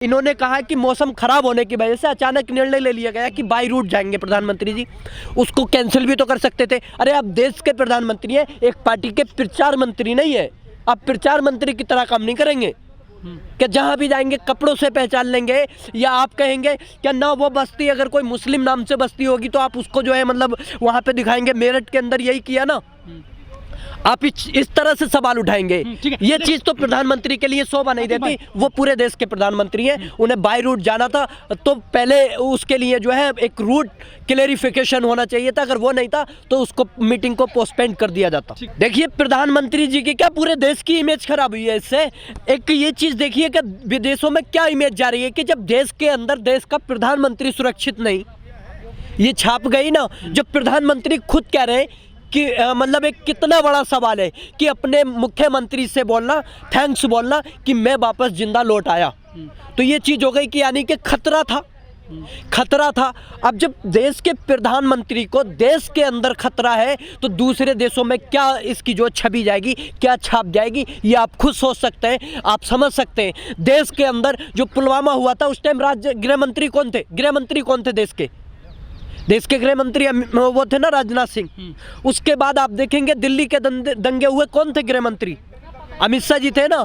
इन्होंने कहा कि मौसम खराब होने की वजह से अचानक निर्णय ले लिया गया कि बाई रूट जाएंगे प्रधानमंत्री जी। उसको कैंसिल भी तो कर सकते थे। अरे आप देश के प्रधानमंत्री हैं, एक पार्टी के प्रचार मंत्री नहीं है। आप प्रचार मंत्री की तरह काम नहीं करेंगे कि जहां भी जाएंगे कपड़ों से पहचान लेंगे, या आप कहेंगे क्या ना वो बस्ती अगर कोई मुस्लिम नाम से बस्ती होगी तो आप उसको जो है मतलब वहां पे दिखाएंगे। मेरठ के अंदर यही किया ना, आप इस तरह से सवाल उठाएंगे। ये चीज तो प्रधानमंत्री के लिए शोभा नहीं देती। वो पूरे देश के प्रधानमंत्री हैं, उन्हें बाय रूट जाना था तो पहले उसके लिए जो है एक रूट क्लेरिफिकेशन होना चाहिए था। अगर वो नहीं था तो उसको मीटिंग को पोस्टपोन कर दिया जाता। देखिए प्रधानमंत्री जी की क्या पूरे देश की इमेज खराब हुई है इससे। एक ये चीज देखिए कि विदेशों में क्या इमेज जा रही है कि जब देश के अंदर देश का प्रधानमंत्री सुरक्षित नहीं, ये छाप गई ना। जब प्रधानमंत्री खुद कह रहे हैं कि मतलब एक कितना बड़ा सवाल है कि अपने मुख्यमंत्री से बोलना, थैंक्स बोलना कि मैं वापस जिंदा लौट आया। तो ये चीज़ हो गई कि यानी कि खतरा था, खतरा था। अब जब देश के प्रधानमंत्री को देश के अंदर खतरा है तो दूसरे देशों में क्या इसकी जो छवि जाएगी, क्या छाप जाएगी, ये आप खुद सोच सकते हैं, आप समझ सकते हैं। देश के अंदर जो पुलवामा हुआ था उस टाइम गृह मंत्री कौन थे? गृह मंत्री कौन थे देश के गृह मंत्री? वो थे ना राजनाथ सिंह। उसके बाद आप देखेंगे दिल्ली के दंगे हुए, कौन थे गृह मंत्री? अमित शाह जी थे ना।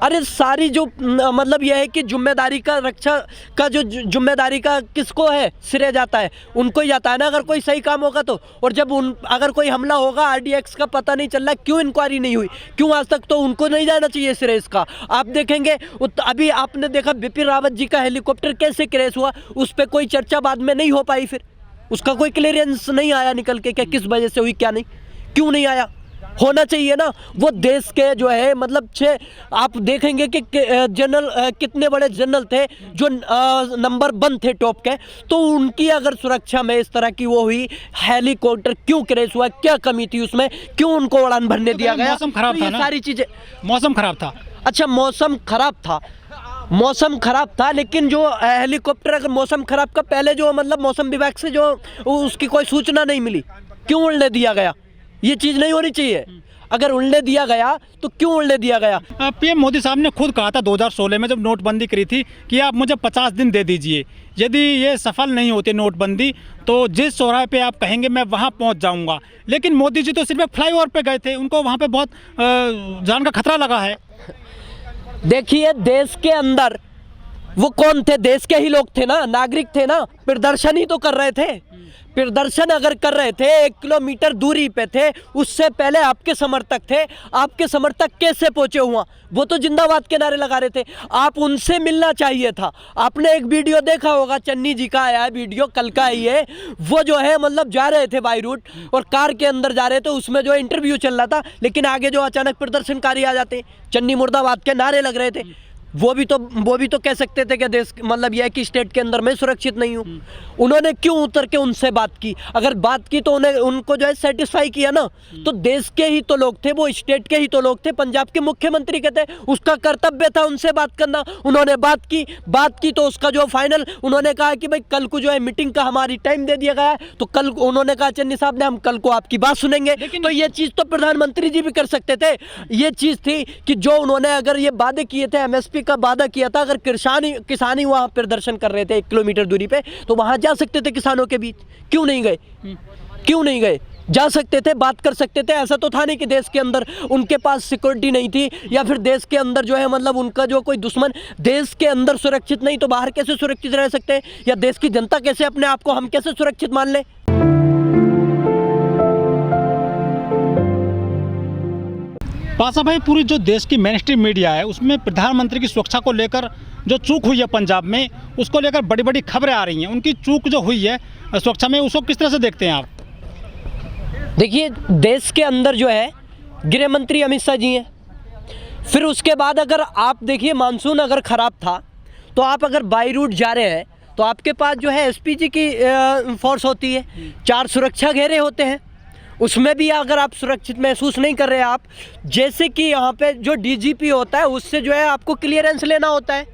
अरे सारी जो मतलब यह है कि जिम्मेदारी का रक्षा का जो जिम्मेदारी का किसको है श्रेय जाता है? उनको ही जाता है ना अगर कोई सही काम होगा तो। और जब अगर कोई हमला होगा, RDX का पता नहीं चल रहा, क्यों इंक्वायरी नहीं हुई, क्यों आज तक? तो उनको नहीं जाना चाहिए श्रेय इसका। आप देखेंगे अभी आपने देखा बिपिन रावत जी का हेलीकॉप्टर कैसे क्रैश हुआ, उस पर कोई चर्चा बाद में नहीं हो पाई। फिर उसका कोई क्लियरेंस नहीं आया निकल के क्या किस वजह से हुई, क्या नहीं, क्यों नहीं आया? होना चाहिए ना। वो देश के जो है मतलब आप देखेंगे कि जनरल कितने बड़े जनरल थे जो नंबर 1 थे टॉप के, तो उनकी अगर सुरक्षा में इस तरह की वो हुई, हेलीकॉप्टर क्यों क्रैश हुआ, क्या कमी थी उसमें, क्यों उनको उड़ान भरने दिया गया? मौसम खराब था ना, सारी चीजें। मौसम खराब था। अच्छा मौसम खराब था, मौसम खराब था, लेकिन जो हेलीकॉप्टर अगर मौसम खराब का पहले जो मतलब मौसम विभाग से जो उसकी कोई सूचना नहीं मिली, क्यों उड़ने दिया गया? ये चीज़ नहीं होनी चाहिए। अगर उड़ने दिया गया तो क्यों उड़ने दिया गया? PM मोदी साहब ने खुद कहा था 2016 में जब नोटबंदी करी थी कि आप मुझे 50 दिन दे दीजिए, यदि ये सफल नहीं होती नोटबंदी तो जिस चौराहे पे आप कहेंगे मैं वहाँ पहुँच जाऊँगा। लेकिन मोदी जी तो सिर्फ एक फ्लाईओवर पे गए थे, उनको वहाँ पे बहुत जान का खतरा लगा है। देखिए देश के अंदर वो कौन थे? देश के ही लोग थे ना, नागरिक थे ना। प्रदर्शन ही तो कर रहे थे। प्रदर्शन अगर कर रहे थे, 1 किलोमीटर दूरी पे थे, उससे पहले आपके समर्थक थे। आपके समर्थक कैसे पहुंचे हुआ? वो तो जिंदाबाद के नारे लगा रहे थे। आप उनसे मिलना चाहिए था। आपने एक वीडियो देखा होगा, चन्नी जी का आया है वीडियो, कल का ही है। वो जो है मतलब जा रहे थे बाई रूट और कार के अंदर जा रहे थे, उसमें जो इंटरव्यू चल रहा था, लेकिन आगे जो अचानक प्रदर्शनकारी आ जाते, चन्नी मुर्दाबाद के नारे लग रहे थे। वो भी तो कह सकते थे कि देश मतलब यह है कि स्टेट के अंदर मैं सुरक्षित नहीं हूँ। उन्होंने क्यों उतर के उनसे बात की? अगर बात की तो उनको जो है सेटिस्फाई किया ना। तो देश के ही तो लोग थे, वो स्टेट के ही तो लोग थे, पंजाब के मुख्यमंत्री के थे, उसका कर्तव्य था उनसे बात करना। उन्होंने बात की तो उसका जो फाइनल उन्होंने कहा कि भाई कल को जो है मीटिंग का हमारी टाइम दे दिया गया है, तो कल उन्होंने कहा चन्नी साहब ने हम कल को आपकी बात सुनेंगे। तो ये चीज़ तो प्रधानमंत्री जी भी कर सकते थे। ये चीज़ थी कि जो उन्होंने अगर ये वादे किए थे, MSP का वादा किया था, अगर किसानी वहां प्रदर्शन कर रहे थे 1 किलोमीटर दूरी पे, तो वहां जा सकते थे किसानों के बीच। क्यों नहीं गए? क्यों नहीं गए? जा सकते थे, बात कर सकते थे। ऐसा तो था नहीं कि देश के अंदर उनके पास सिक्योरिटी नहीं थी, या फिर देश के अंदर जो है मतलब उनका जो कोई दुश्मन देश के अंदर सुरक्षित नहीं, तो बाहर कैसे सुरक्षित रह सकते हैं? या देश की जनता कैसे, अपने आप को हम कैसे सुरक्षित मान ले? पासा भाई, पूरी जो देश की मेन स्ट्रीम मीडिया है उसमें प्रधानमंत्री की सुरक्षा को लेकर जो चूक हुई है पंजाब में, उसको लेकर बड़ी बड़ी खबरें आ रही हैं। उनकी चूक जो हुई है सुरक्षा में, उसको किस तरह से देखते हैं आप? देखिए देश के अंदर जो है गृह मंत्री अमित शाह जी हैं। फिर उसके बाद अगर आप देखिए मानसून अगर ख़राब था, तो आप अगर बाई रूट जा रहे हैं तो आपके पास जो है SPG की फोर्स होती है, 4 सुरक्षा घेरे होते हैं। उसमें भी अगर आप सुरक्षित महसूस नहीं कर रहे हैं, आप जैसे कि यहाँ पे जो DGP होता है उससे जो है आपको क्लियरेंस लेना होता है।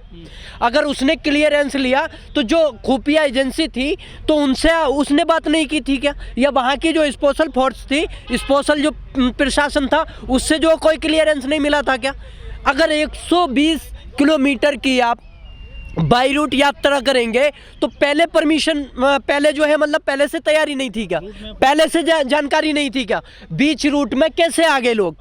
अगर उसने क्लियरेंस लिया तो जो खुफिया एजेंसी थी तो उनसे उसने बात नहीं की थी क्या? या वहाँ की जो स्पेशल फोर्स थी, स्पेशल जो प्रशासन था, उससे जो कोई क्लियरेंस नहीं मिला था क्या? अगर 120 किलोमीटर की आप बाई रूट यात्रा करेंगे तो पहले परमिशन, पहले जो है मतलब पहले से तैयारी नहीं थी क्या, पहले से जानकारी नहीं थी क्या, बीच रूट में कैसे आ गए लोग,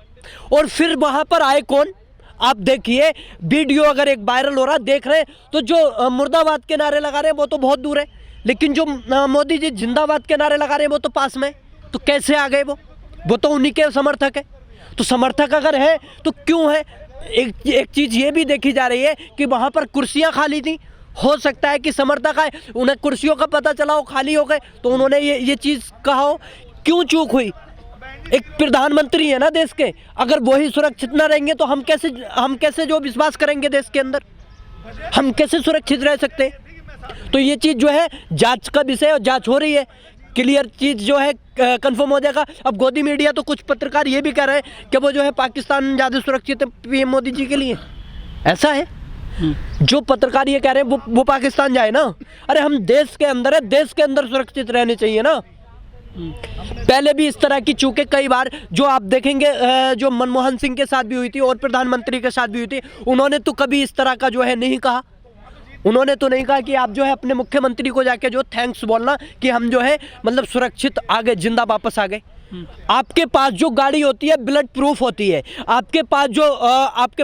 और फिर वहाँ पर आए कौन। आप देखिए वीडियो अगर एक वायरल हो रहा देख रहे हैं, तो जो मुर्दाबाद के नारे लगा रहे हैं वो तो बहुत दूर है, लेकिन जो मोदी जी जिंदाबाद के नारे लगा रहे हैं वो तो पास में, तो कैसे आ गए वो तो उन्हीं के समर्थक है। तो समर्थक अगर है तो क्यों है। एक चीज़ ये भी देखी जा रही है कि वहाँ पर कुर्सियाँ खाली थी, हो सकता है कि समर्थक आए, उन्हें कुर्सियों का पता चला हो खाली हो गए, तो उन्होंने ये चीज़ कहा हो। क्यों चूक हुई। एक प्रधानमंत्री है ना देश के, अगर वही सुरक्षित ना रहेंगे तो हम कैसे जो विश्वास करेंगे देश के अंदर, हम कैसे सुरक्षित रह सकते हैं। तो ये चीज़ जो है जांच का विषय, और जांच हो रही है, क्लियर चीज़ जो है कंफर्म हो जाएगा। अब गोदी मीडिया तो कुछ पत्रकार ये भी कह रहे हैं कि वो जो है पाकिस्तान ज़्यादा सुरक्षित है पीएम मोदी जी के लिए, ऐसा है। जो पत्रकार ये कह रहे हैं वो पाकिस्तान जाए ना, अरे हम देश के अंदर है, देश के अंदर सुरक्षित रहने चाहिए ना। पहले भी इस तरह की चूकें कई बार जो आप देखेंगे, जो मनमोहन सिंह के साथ भी हुई थी और प्रधानमंत्री के साथ भी हुई थी, उन्होंने तो कभी इस तरह का जो है नहीं कहा। उन्होंने तो नहीं कहा कि आप जो है अपने मुख्यमंत्री को जाके जो थैंक्स बोलना कि हम जो है मतलब सुरक्षित आ गए, जिंदा वापस आ गए। आपके पास जो गाड़ी होती है बुलेट प्रूफ होती है, आपके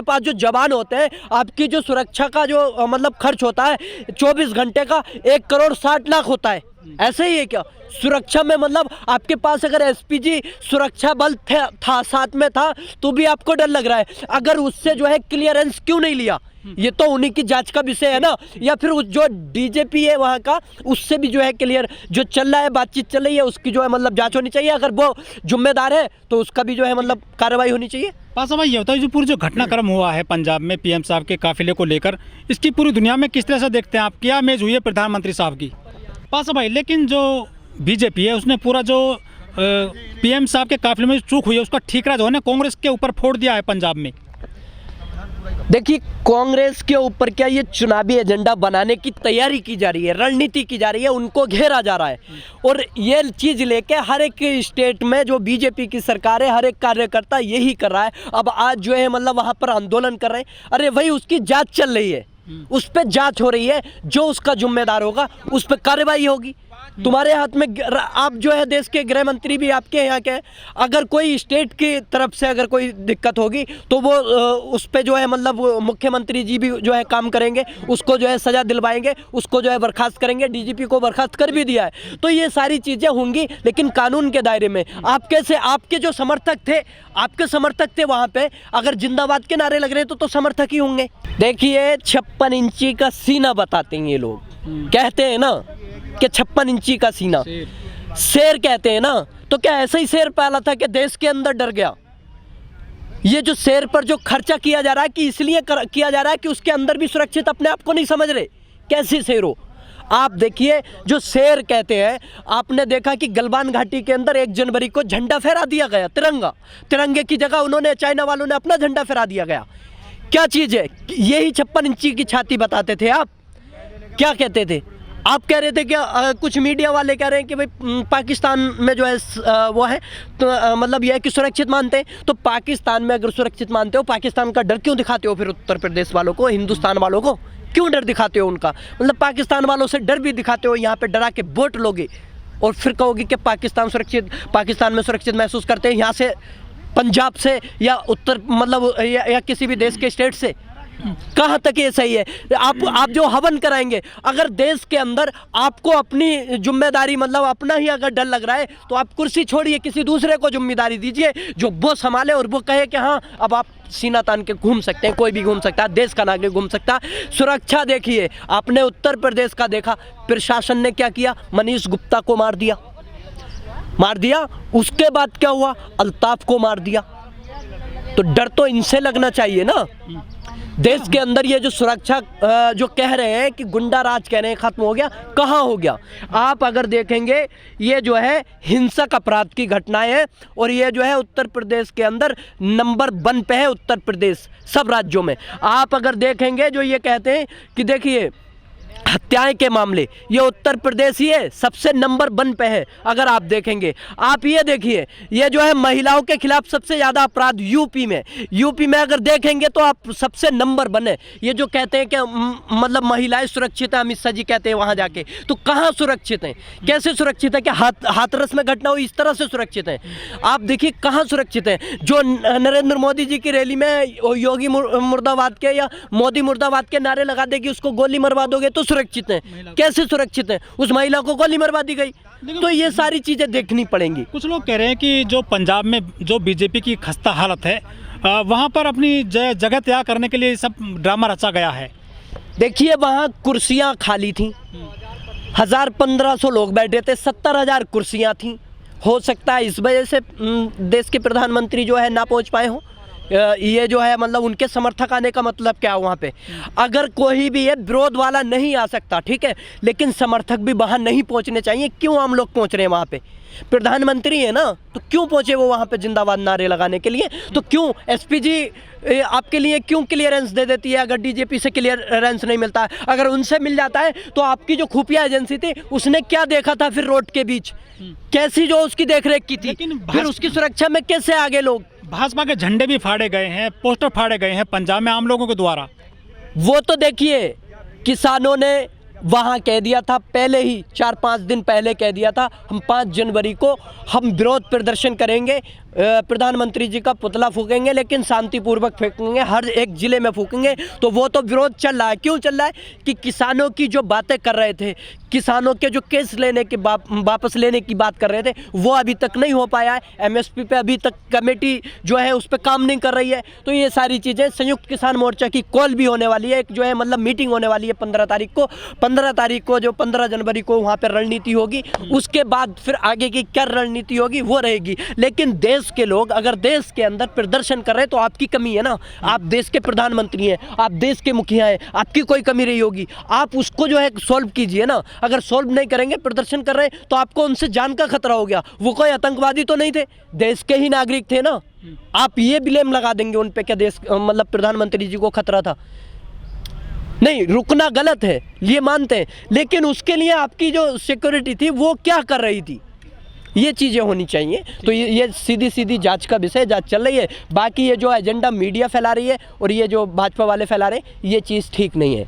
पास जो जवान होते हैं, आपकी जो सुरक्षा का जो मतलब खर्च होता है 24 घंटे का 1,60,00,000 होता है। ऐसे ही है क्या सुरक्षा में, मतलब आपके पास अगर एसपीजी सुरक्षा बल था साथ में था तो भी आपको डर लग रहा है, अगर उससे जो है क्लियरेंस क्यों नहीं लिया। ये तो उन्हीं की जांच का विषय है ना, या फिर उस जो डीजीपी है वहाँ का, उससे भी जो है क्लियर जो चल रहा है, बातचीत चल रही है, उसकी जो है मतलब जांच होनी चाहिए। अगर वो जिम्मेदार है तो उसका भी जो है मतलब कार्रवाई होनी चाहिए। पासा भाई ये होता है जो पूरी जो घटनाक्रम हुआ है पंजाब में पीएम साहब के काफिले को लेकर, इसकी पूरी दुनिया में किस तरह से देखते हैं आप, क्या इमेज हुई है प्रधानमंत्री साहब की। पासा भाई लेकिन जो बीजेपी है उसने पूरा जो पीएम साहब के काफिले में चूक हुई है उसका ठीकरा जो है ना कांग्रेस के ऊपर फोड़ दिया है पंजाब में। देखिए कांग्रेस के ऊपर क्या ये चुनावी एजेंडा बनाने की तैयारी की जा रही है, रणनीति की जा रही है, उनको घेरा जा रहा है, और ये चीज़ लेके हर एक स्टेट में जो बीजेपी की सरकार है हर एक कार्यकर्ता यही कर रहा है। अब आज जो है मतलब वहाँ पर आंदोलन कर रहे हैं, अरे भाई उसकी जांच चल रही है, उस पर जांच हो रही है, जो उसका जिम्मेदार होगा उस पर कार्रवाई होगी। तुम्हारे हाथ में, आप जो है देश के गृह मंत्री भी आपके यहाँ के, अगर कोई स्टेट की तरफ से अगर कोई दिक्कत होगी तो वो उस पे जो है मतलब मुख्यमंत्री जी भी जो है काम करेंगे, उसको जो है सज़ा दिलवाएंगे, उसको जो है बर्खास्त करेंगे, डीजीपी को बर्खास्त कर भी दिया है। तो ये सारी चीज़ें होंगी लेकिन कानून के दायरे में। आप कैसे, आपके जो समर्थक थे वहाँ पे अगर जिंदाबाद के नारे लग रहे हैं तो समर्थक ही होंगे। देखिए 56 इंची का सीना बताते हैं ये लोग, कहते हैं ना कि 56 इंची का सीना शेर कहते हैं ना, तो क्या ऐसे ही शेर पाला था कि देश के अंदर डर गया। ये जो शेर पर जो खर्चा किया जा रहा है कि इसलिए किया जा रहा है कि उसके अंदर भी सुरक्षित अपने आप को नहीं समझ रहे, कैसे शेर हो। आप देखिए जो शेर कहते हैं, आपने देखा कि गलवान घाटी के अंदर 1 जनवरी को झंडा फहरा दिया गया, तिरंगे की जगह उन्होंने, चाइना वालों ने अपना झंडा फहरा दिया गया। क्या चीज़ है, यही 56 इंची की छाती बताते थे आप। क्या कहते थे आप, कह रहे थे कि कुछ मीडिया वाले कह रहे हैं कि भाई पाकिस्तान में जो है वो है तो मतलब यह है कि सुरक्षित मानते हैं। तो पाकिस्तान में अगर सुरक्षित मानते हो, पाकिस्तान का डर क्यों दिखाते हो फिर उत्तर प्रदेश वालों को, हिंदुस्तान वालों को क्यों डर दिखाते हो उनका, मतलब पाकिस्तान वालों से डर भी दिखाते हो, यहाँ पे डरा के वोट लोगे और फिर कहोगे कि पाकिस्तान में सुरक्षित महसूस करते हैं, यहाँ से पंजाब से या उत्तर मतलब या किसी भी देश के स्टेट से। कहाँ तक ये सही है। आप जो हवन कराएंगे, अगर देश के अंदर आपको अपनी जिम्मेदारी मतलब अपना ही अगर डर लग रहा है तो आप कुर्सी छोड़िए, किसी दूसरे को जिम्मेदारी दीजिए जो वो संभाले और वो कहे कि हाँ अब आप सीना तान के घूम सकते हैं, कोई भी घूम सकता है, देश का नागरिक घूम सकता है। सुरक्षा देखिए, आपने उत्तर प्रदेश का देखा, प्रशासन ने क्या किया, मनीष गुप्ता को मार दिया। उसके बाद क्या हुआ, अल्ताफ को मार दिया। तो डर तो इनसे लगना चाहिए ना। देश के अंदर ये जो सुरक्षा जो कह रहे हैं कि गुंडा राज कह रहे हैं खत्म हो गया, कहाँ हो गया। आप अगर देखेंगे ये जो है हिंसक अपराध की घटनाएं हैं और ये जो है उत्तर प्रदेश के अंदर नंबर 1 पे है, उत्तर प्रदेश सब राज्यों में। आप अगर देखेंगे जो ये कहते हैं कि देखिए हत्याएं के मामले, ये उत्तर प्रदेश ही है, सबसे नंबर 1 पे है। अगर आप देखेंगे, आप ये देखिए, ये जो है महिलाओं के खिलाफ सबसे ज़्यादा अपराध यूपी में अगर देखेंगे तो आप सबसे नंबर 1 है। ये जो कहते हैं कि मतलब महिलाएं सुरक्षित हैं, अमित शाह जी कहते हैं वहाँ जाके, तो कहाँ सुरक्षित हैं? कैसे सुरक्षित है? क्या हाथरस में घटना हुई इस तरह से सुरक्षित हैं? आप देखिए कहाँ सुरक्षित हैं। जो नरेंद्र मोदी जी की रैली में योगी मुर्दाबाद के या मोदी मुर्दाबाद के नारे लगा देगी, उसको गोली मरवा दोगे तो सुरक्षित हैं। कैसे सुरक्षित हैं? उस महिला को गोली मरवा दी गई। तो ये सारी चीजें देखनी पड़ेंगी। कुछ लोग कह रहे हैं कि जो पंजाब में जो बीजेपी की खस्ता हालत है, वहाँ पर अपनी जगह तैयार करने के लिए सब ड्रामा रचा गया है। देखिए वहाँ कुर्सियाँ खाली थी, 1000-1500 लोग बैठे थे, 70,000 कुर्सियाँ थी। हो सकता है इस वजह से देश के प्रधानमंत्री जो है ना पहुँच पाए हों। ये जो है मतलब उनके समर्थक आने का मतलब क्या है वहाँ पे? अगर कोई भी है विरोध वाला नहीं आ सकता, ठीक है, लेकिन समर्थक भी वहाँ नहीं पहुँचने चाहिए। क्यों हम लोग पहुँच रहे हैं वहाँ पे? प्रधानमंत्री है ना, तो क्यों पहुँचे वो वहाँ पे जिंदाबाद नारे लगाने के लिए? तो क्यों एसपी जी आपके लिए क्यों क्लियरेंस दे देती है अगर डीजीपी से क्लियरेंस नहीं मिलता है? अगर उनसे मिल जाता है तो आपकी जो खुफिया एजेंसी थी उसने क्या देखा था फिर रोड के बीच? कैसी जो उसकी देखरेख की थी, फिर उसकी सुरक्षा में कैसे आगे लोग? भाजपा के झंडे भी फाड़े गए हैं, पोस्टर फाड़े गए हैं पंजाब में आम लोगों के द्वारा। वो तो देखिए, किसानों ने वहाँ कह दिया था पहले ही, 4-5 दिन पहले कह दिया था, हम 5 जनवरी को हम विरोध प्रदर्शन करेंगे, प्रधानमंत्री जी का पुतला फूकेंगे, लेकिन शांतिपूर्वक फेंकेंगे, हर एक ज़िले में फूकेंगे। तो वो तो विरोध चल रहा है। क्यों चल रहा है? कि किसानों की जो बातें कर रहे थे, किसानों के जो केस लेने के वापस लेने की बात कर रहे थे, वो अभी तक नहीं हो पाया है। एमएसपी पे अभी तक कमेटी जो है उस पर काम नहीं कर रही है। तो ये सारी चीज़ें, संयुक्त किसान मोर्चा की कॉल भी होने वाली है, एक जो है मतलब मीटिंग होने वाली है 15 तारीख को। 15 तारीख को जो 15 जनवरी को वहाँ पर रणनीति होगी, उसके बाद फिर आगे की क्या रणनीति होगी वो रहेगी। लेकिन देश के लोग अगर देश के अंदर प्रदर्शन कर रहे हैं तो आपकी कमी है ना। आप देश के प्रधानमंत्री हैं, आप देश के मुखिया हैं, आपकी कोई कमी रही होगी, आप उसको जो है सॉल्व कीजिए ना। अगर सॉल्व नहीं करेंगे, प्रदर्शन कर रहे हैं, तो आपको उनसे जान का खतरा हो गया। वो कोई आतंकवादी तो नहीं थे, देश के ही नागरिक थे ना। आप ये ब्लेम लगा देंगे उन पे क्या देश मतलब प्रधानमंत्री जी को खतरा था? नहीं, रुकना गलत है, ये मानते हैं, लेकिन उसके लिए आपकी जो सिक्योरिटी थी वो क्या कर रही थी, ये चीज़ें होनी चाहिए। तो ये सीधी सीधी जांच का विषय, जांच चल रही है। बाकी ये जो एजेंडा मीडिया फैला रही है और ये जो भाजपा वाले फैला रहे हैं, ये चीज़ ठीक नहीं है।